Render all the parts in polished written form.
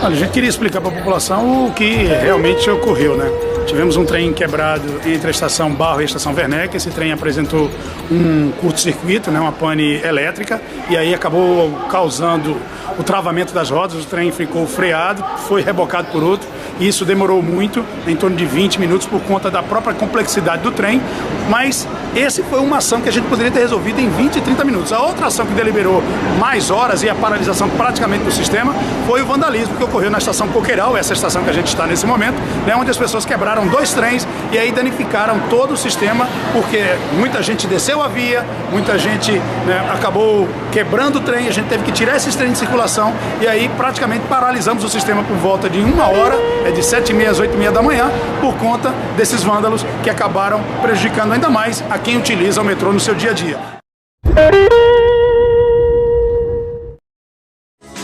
Olha, a gente queria explicar para a população o que realmente ocorreu, né? Tivemos um trem quebrado entre a estação Barro e a estação Werneck. Esse trem apresentou um curto-circuito, né, uma pane elétrica, e aí acabou causando o travamento das rodas. O trem ficou freado, foi rebocado por outro, e isso demorou muito, em torno de 20 minutos, por conta da própria complexidade do trem, mas esse foi uma ação que a gente poderia ter resolvido em 20 e 30 minutos. A outra ação que deliberou mais horas e a paralisação praticamente do sistema foi o vandalismo que ocorreu na estação Coqueiral, essa estação que a gente está nesse momento, né, onde as pessoas quebraram 2 trens e aí danificaram todo o sistema, porque muita gente desceu a via, muita gente, né, acabou quebrando o trem, a gente teve que tirar esses trens de circulação e aí praticamente paralisamos o sistema por volta de 1 hora, de 7h30 às 8h30 da manhã, por conta desses vândalos que acabaram prejudicando ainda mais a quem utiliza o metrô no seu dia a dia.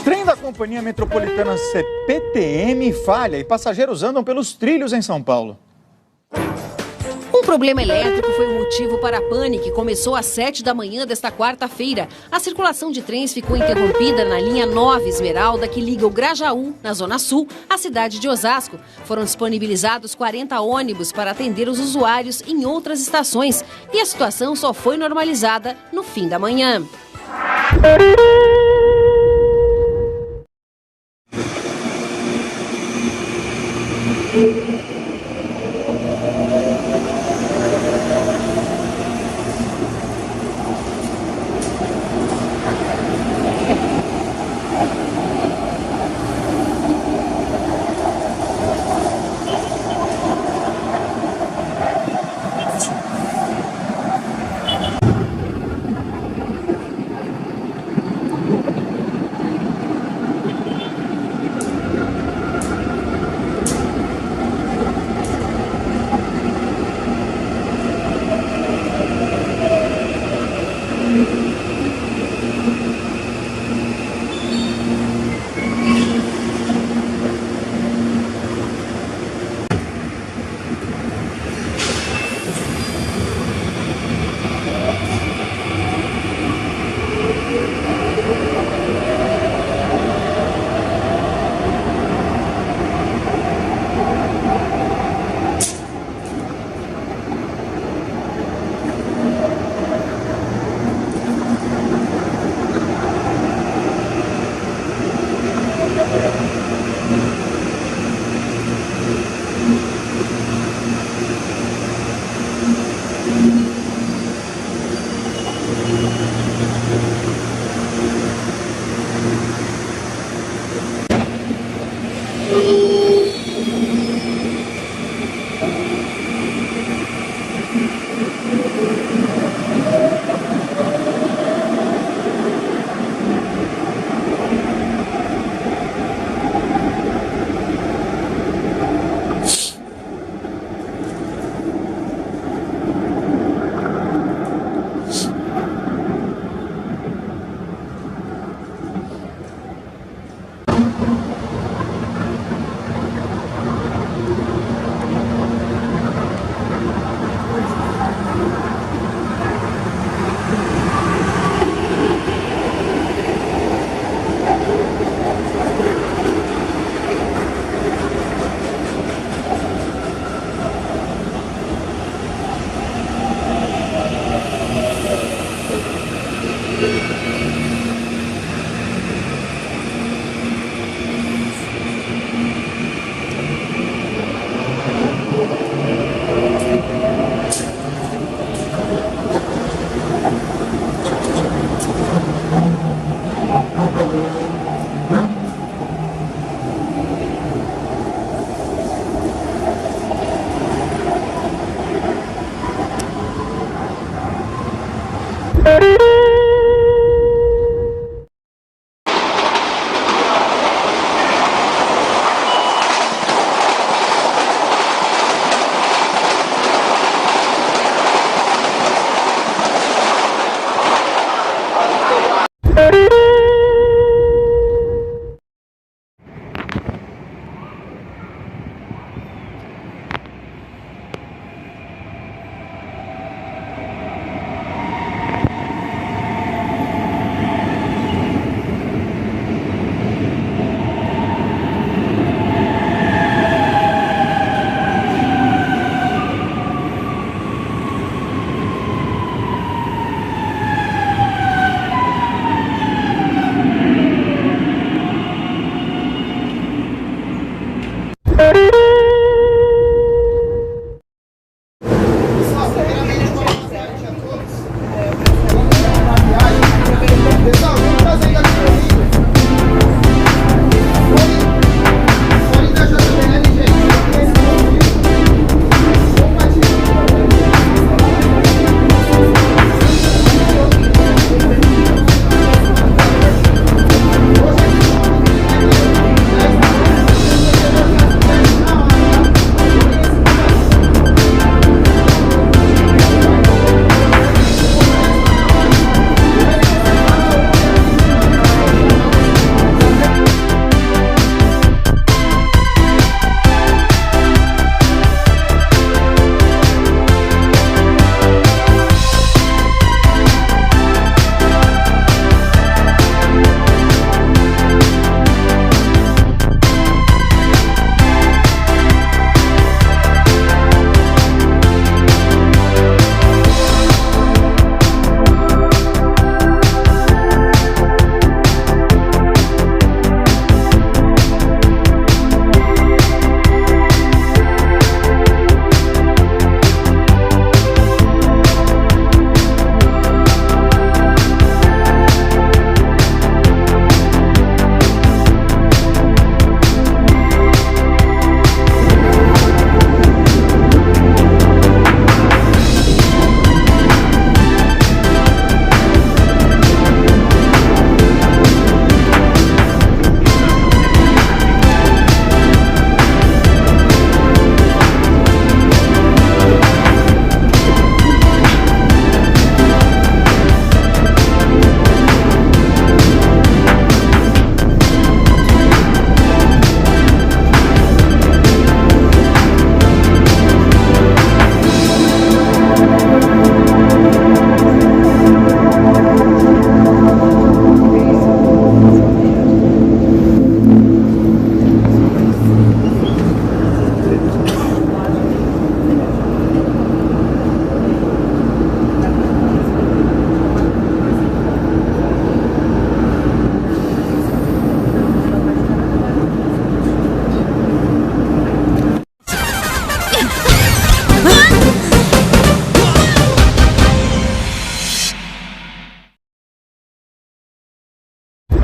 Trem da Companhia Metropolitana CPTM falha e passageiros andam pelos trilhos em São Paulo. Um problema elétrico foi o motivo para a pane que começou às 7 da manhã desta quarta-feira. A circulação de trens ficou interrompida na linha 9 Esmeralda, que liga o Grajaú, na Zona Sul, à cidade de Osasco. Foram disponibilizados 40 ônibus para atender os usuários em outras estações e a situação só foi normalizada no fim da manhã.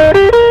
Música